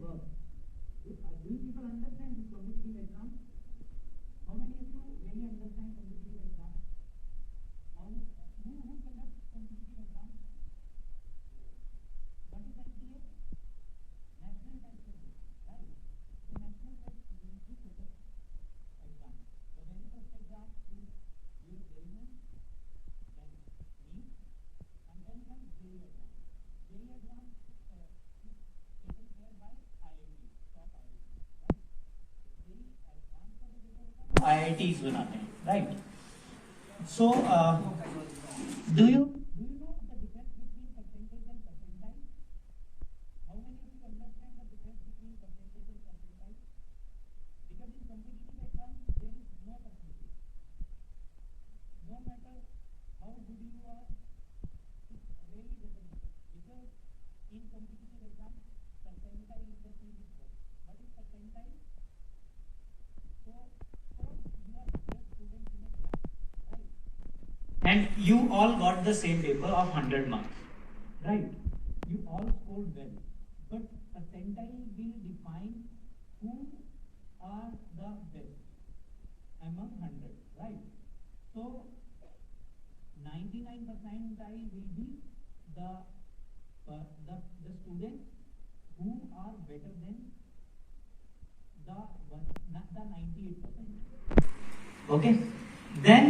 work. Do you people understand this competitive exam? How many of you really understand competitive exam? Who conducts competitive exam? What is NTA? National Test Service, right? The National Test Service conducts exam. The very first exam is your JEE, then NEET, and then comes JEE exam. JEE exam taken care by IIT, top IIT, right? JEE advanced का जो paper होता है IITs बनाते हैं, right? So, do you know the difference between percentage and percentile? How many of you understand the difference between percentage and percentile? Because in competitive exams there is no percentage. No matter how good you are, it really doesn't matter. Because in competitive exams, percentile is the thing which works. What is percentile? So you are just students in a class, right? And you all got the same paper of 100 marks, right? You all scored well, but percentile will define who are the best among 100, right? So 99 percentile will be the students who are better than the 98%. Okay. Then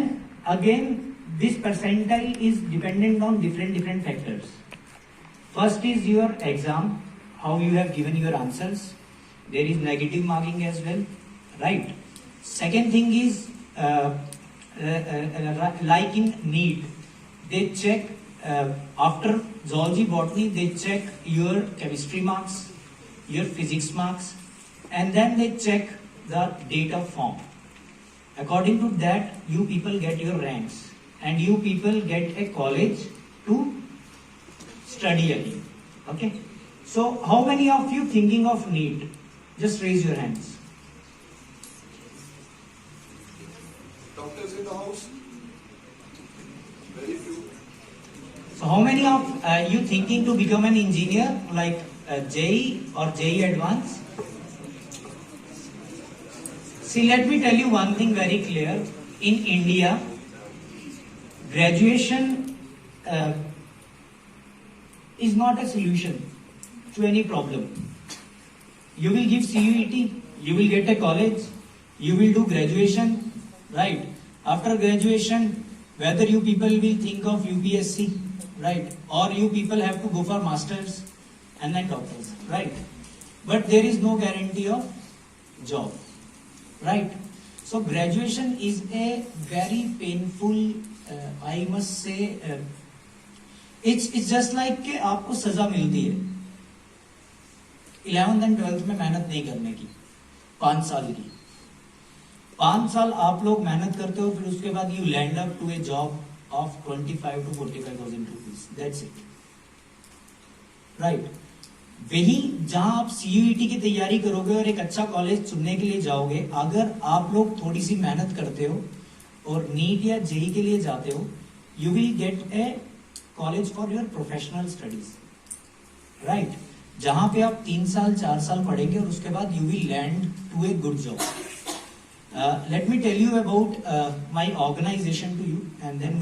again, this percentile is dependent on different factors. First is your exam, how you have given your answers. There is negative marking as well, right? Second thing is like in NEET, they check after zoology, botany, they check your chemistry marks, your physics marks, and then they check the data form. According to that, you people get your ranks and you people get a college to study again. Okay. So, how many of you thinking of NEET? Just raise your hands. Doctors in the house? Very few. So, how many of you thinking to become an engineer like JEE or JEE Advanced? See, let me tell you one thing very clear. In India, graduation is not a solution to any problem. You will give CUET, you will get a college, you will do graduation, right? After graduation, whether you people will think of UPSC, right? Or you people have to go for masters and then doctors, right? But there is no guarantee of job, right? So graduation is a very painful, I must say, it's just like कि आपको सजा मिलती है 11th and 12th में मेहनत नहीं करने की 5 साल की 5 साल आप लोग मेहनत करते हो फिर उसके बाद you land up to a job of 25 to 45,000 rupees. That's it, right? वही जहां आप CUET की तैयारी करोगे और एक अच्छा कॉलेज चुनने के लिए जाओगे, अगर आप लोग थोड़ी सी मेहनत करते हो और नीट या जेई के लिए जाते हो, you will get A college for your professional studies, right? जहां पे आप 3 साल 4 साल पढ़ेंगे और उसके बाद you will land to a good job. Let me tell you about my organization to you, and then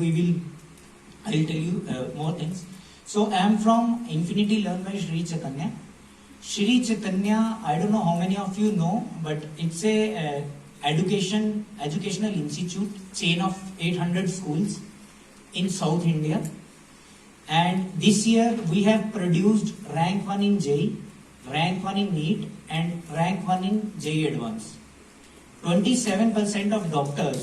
I'll tell you more things. So I am from Infinity Learn by Sri Chaitanya. Sri Chaitanya, I don't know how many of you know, but it's a educational institute, chain of 800 schools in South India. And this year we have produced rank 1 in JEE, rank 1 in NEET, and rank 1 in JEE Advanced. 27% of doctors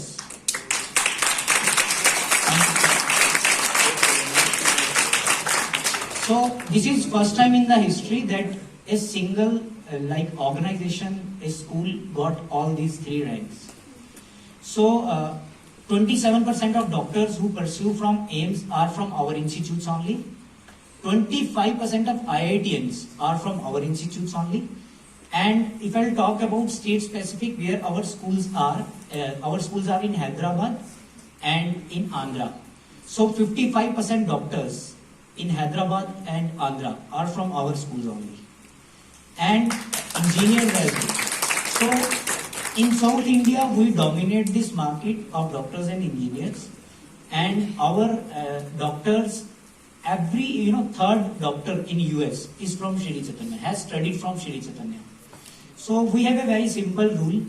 so this is first time in the history that a single like organization, a school got all these 3 ranks. So 27% of doctors who pursue from AIIMS are from our institutes only. 25% of IITians are from our institutes only. And if I'll talk about state specific, where our schools are in Hyderabad and in Andhra. So 55% doctors in Hyderabad and Andhra are from our schools only. and engineers as well. So in South India, we dominate this market of doctors and engineers, and our doctors, every third doctor in US is from Shri Chaitanya, has studied from Shri Chaitanya. So we have a very simple rule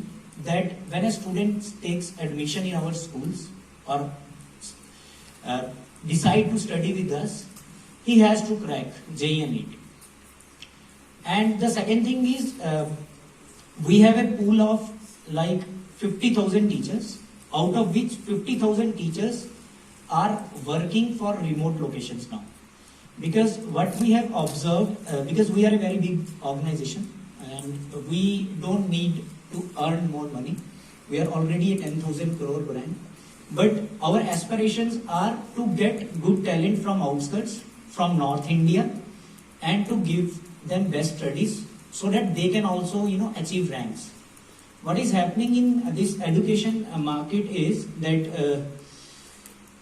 that when a student takes admission in our schools or decide to study with us, he has to crack JEE and NEET. And the second thing is we have a pool of like 50,000 teachers, out of which 50,000 teachers are working for remote locations now. Because what we have observed, because we are a very big organization and we don't need to earn more money. We are already a 10,000 crore brand. But our aspirations are to get good talent from outskirts, from North India, and to give them best studies so that they can also achieve ranks. What is happening in this education market is that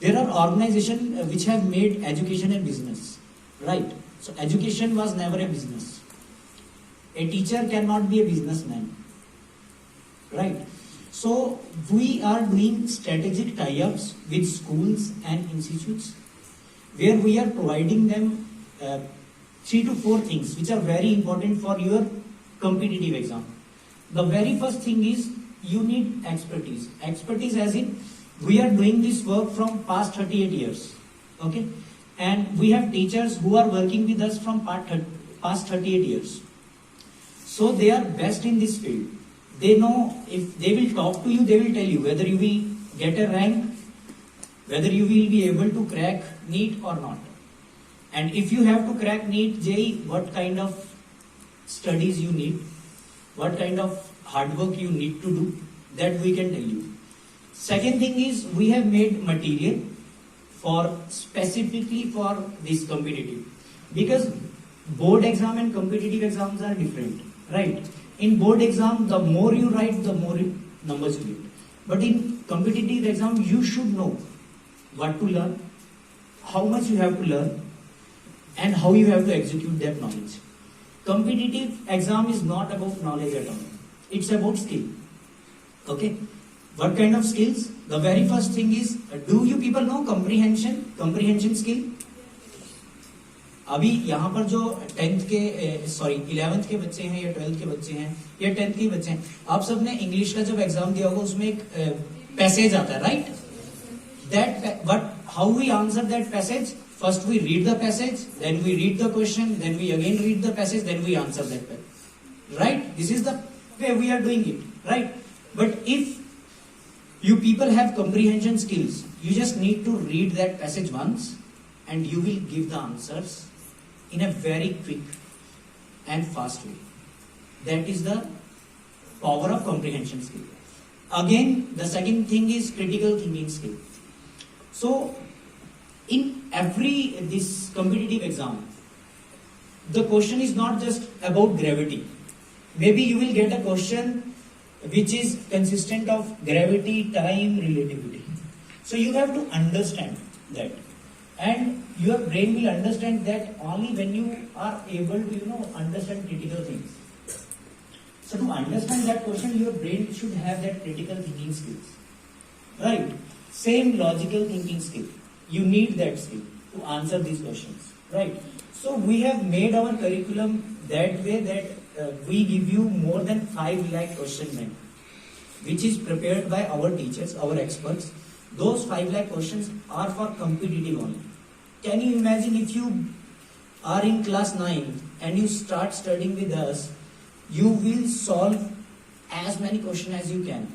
there are organizations which have made education a business, right? So education was never a business. A teacher cannot be a businessman, right? So we are doing strategic tie-ups with schools and institutes where we are providing them 3 to 4 things which are very important for your competitive exam. The very first thing is you need expertise. Expertise as in we are doing this work from past 38 years, okay? And we have teachers who are working with us from past 38 years. So they are best in this field. They know, if they will talk to you, they will tell you whether you will get a rank, whether you will be able to crack NEET or not. And if you have to crack NEET, JEE, what kind of studies you need, what kind of hard work you need to do, that we can tell you. Second thing is we have made material for specifically for this competitive, because board exam and competitive exams are different, right? In board exam, the more you write, the more numbers you get. But in competitive exam, you should know what to learn, how much you have to learn, and how you have to execute that knowledge. Competitive exam is not about knowledge at all. It's about skill. Okay? What kind of skills? The very first thing is, do you people know comprehension? Comprehension skill? अभी यहाँ पर जो 11th के बच्चे हैं या 12th के बच्चे हैं या 10th के बच्चे हैं, आप सबने इंग्लिश का जब एग्जाम दिया होगा उसमें एक पैसेज आता है, right? That but how we answer that passage? First we read the passage, then we read the question, then we again read the passage, then we answer that passage. Right? This is the way we are doing it, right? But if you people have comprehension skills, you just need to read that passage once and you will give the answers in a very quick and fast way. That is the power of comprehension skill. Again, the second thing is critical thinking skill. So, in every this competitive exam, the question is not just about gravity. Maybe you will get a question which is consistent of gravity, time, relativity. So you have to understand that. And your brain will understand that only when you are able to, understand critical things. So to understand that question, your brain should have that critical thinking skills. Right? Same logical thinking skill. You need that skill to answer these questions. Right? So we have made our curriculum that way that we give you more than 5 lakh question bank, which is prepared by our teachers, our experts. Those 5 lakh questions are for competitive only. Can you imagine if you are in class 9 and you start studying with us, you will solve as many questions as you can.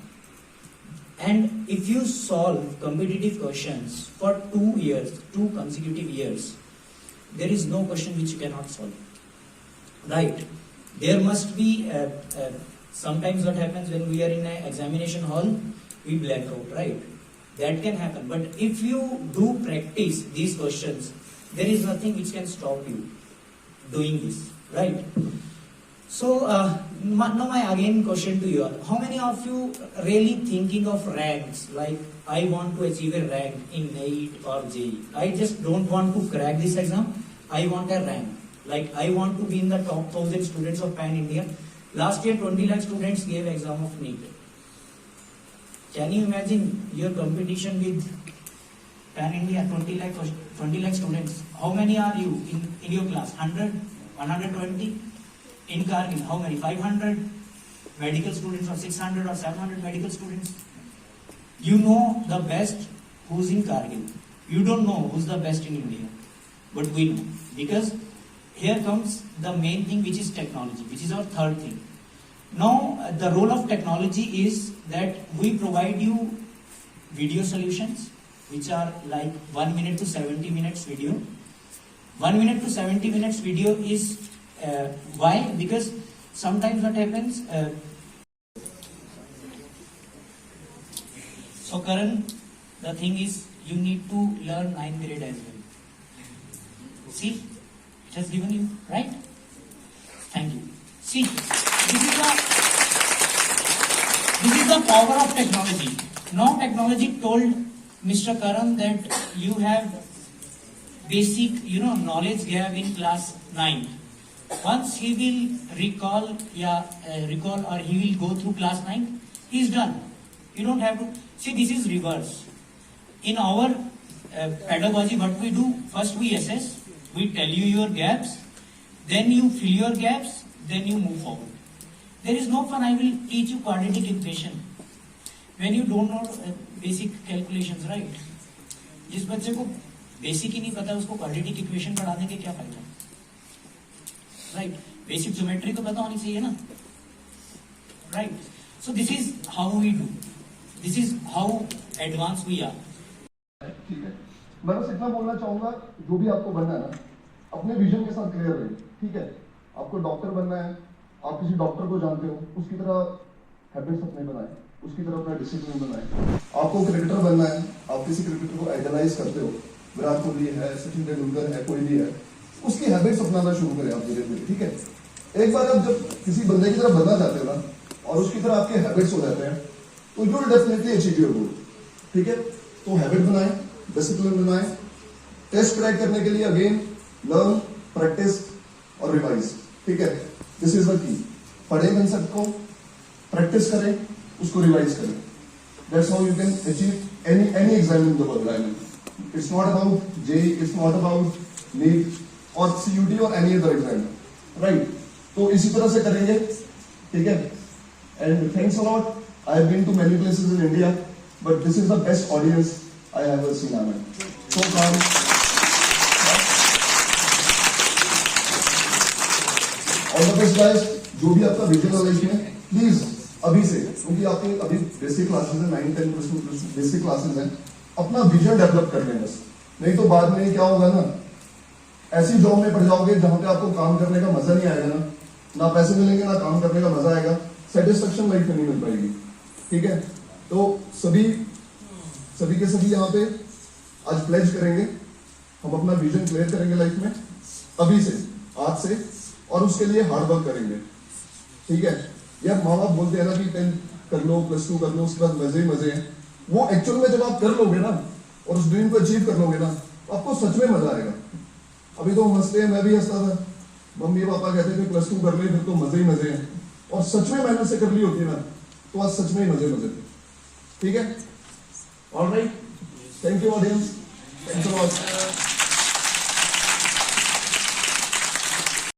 And if you solve competitive questions for 2 years, 2 consecutive years, there is no question which you cannot solve. Right? There must be, sometimes what happens when we are in an examination hall, we black out, right? That can happen. But if you do practice these questions, there is nothing which can stop you doing this, right? So, now my again question to you all. How many of you really thinking of ranks? Like, I want to achieve a rank in NEET or JEE. I just don't want to crack this exam. I want a rank. Like I want to be in the top 1000 students of Pan India. Last year 20 lakh students gave exam of NEET. Can you imagine your competition with Pan India 20 lakh students? How many are you in your class? 100, 120? In Kargil, how many? 500 medical students or 600 or 700 medical students? You know the best who's in Kargil. You don't know who's the best in India. But we know. Because here comes the main thing, which is technology, which is our third thing. Now, the role of technology is that we provide you video solutions, which are like 1 minute to 70 minutes video. 1 minute to 70 minutes video is why? Because sometimes what happens. So, Karan, the thing is, you need to learn 9th grade as well. See, it has given you, right? Thank you. See, this is the power of technology. Now technology told Mr. Karan that you have basic, knowledge gap in class 9. Once he will recall or he will go through class 9, he is done. You don't have to. See, this is reverse. In our pedagogy, what we do, first we assess, we tell you your gaps, then you fill your gaps, then you move forward. There is no fun. I will teach you quadratic equation. When you don't know basic calculations, right? जिस बच्चे को basic ही नहीं पता उसको quadratic equation पढ़ाने के क्या फायदा, राइट? बेसिक ज्योमेट्री तो पता होनी चाहिए ना, right? So this is how we do, this is how advance we are. ठीक है, मैं बस इतना बोलना चाहूंगा, जो भी आपको बनना है ना, अपने विजन के साथ क्लियर रहिए. ठीक है, आपको डॉक्टर बनना है, आप किसी डॉक्टर को जानते हो, उसकी तरह हैबिट्स अपने बनाए, उसकी तरह अपना डिसिप्लिन बनाए. आपको क्रिकेटर बनना है, आप किसी क्रिकेटर को आइडलाइज करते हो, विराट कोहली है, सचिन तेंदुलकर है, कोई भी है, उसकी हैबिट्स अपनाना शुरू करें आप धीरे धीरे. ठीक है, एक बार आप जब किसी बंदे की तरह बनना चाहते हो ना, और उसकी तरह आपके हैबिट्स हो जाते हैं, तो you will definitely achieve your goal. ठीक है, तो हैबिट बनाए, डिसिप्लिन बनाए. टेस्ट क्रैक करने के लिए अगेन लर्न, प्रैक्टिस और रिवाइज. ठीक है, दिस इज द की. पढ़ें कंसेप्ट को, प्रैक्टिस करें, उसको रिवाइज करें. That's how you can achieve any exam in the world. I mean, it's not about JEE, it's not about NEET और CUT और एनी अदर एग्जाम, राइट? तो इसी तरह से करेंगे. ठीक है, and thanks a lot. I have been to many places in India, but this is the best audience I have ever seen. Amen. So calm. All the best guys. जो भी आपका विजन है लाइफ में, please अभी से, क्योंकि आपके अभी बेसिक क्लासेस हैं, 9-10 बेसिक क्लासेस हैं, अपना विजन डेवलप कर लें बस. नहीं तो बाद में क्या होगा ना, ऐसी जॉब में पड़ जाओगे जहां पे आपको काम करने का मजा नहीं आएगा ना पैसे मिलेंगे, ना काम करने का मजा आएगा, सेटिस्फेक्शन लाइफ में नहीं मिल पाएगी. ठीक है, तो सभी के सभी यहाँ पे आज प्लेज करेंगे, हम अपना विजन क्लियर करेंगे लाइफ में अभी से, आज से, और उसके लिए हार्ड वर्क करेंगे. ठीक है, यार माँ बाप बोलते हैं ना कि 10 कर लो, +2 कर लो, उसके बाद मजे ही मजे हैं. वो एक्चुअल में जब आप कर लोगे ना और उस ड्रीम को अचीव कर लोगे ना, तो आपको सच में मजा आएगा. अभी तो हंसते हैं, मैं भी हंसता था, मम्मी पापा कहते थे +2 कर ले, फिर तो मजे ही मजे हैं, और सच में मेहनत से कर ली होती है ना, तो आज सच में ही मजे मजे. ठीक है, all right, thank you audience, thanks a lot.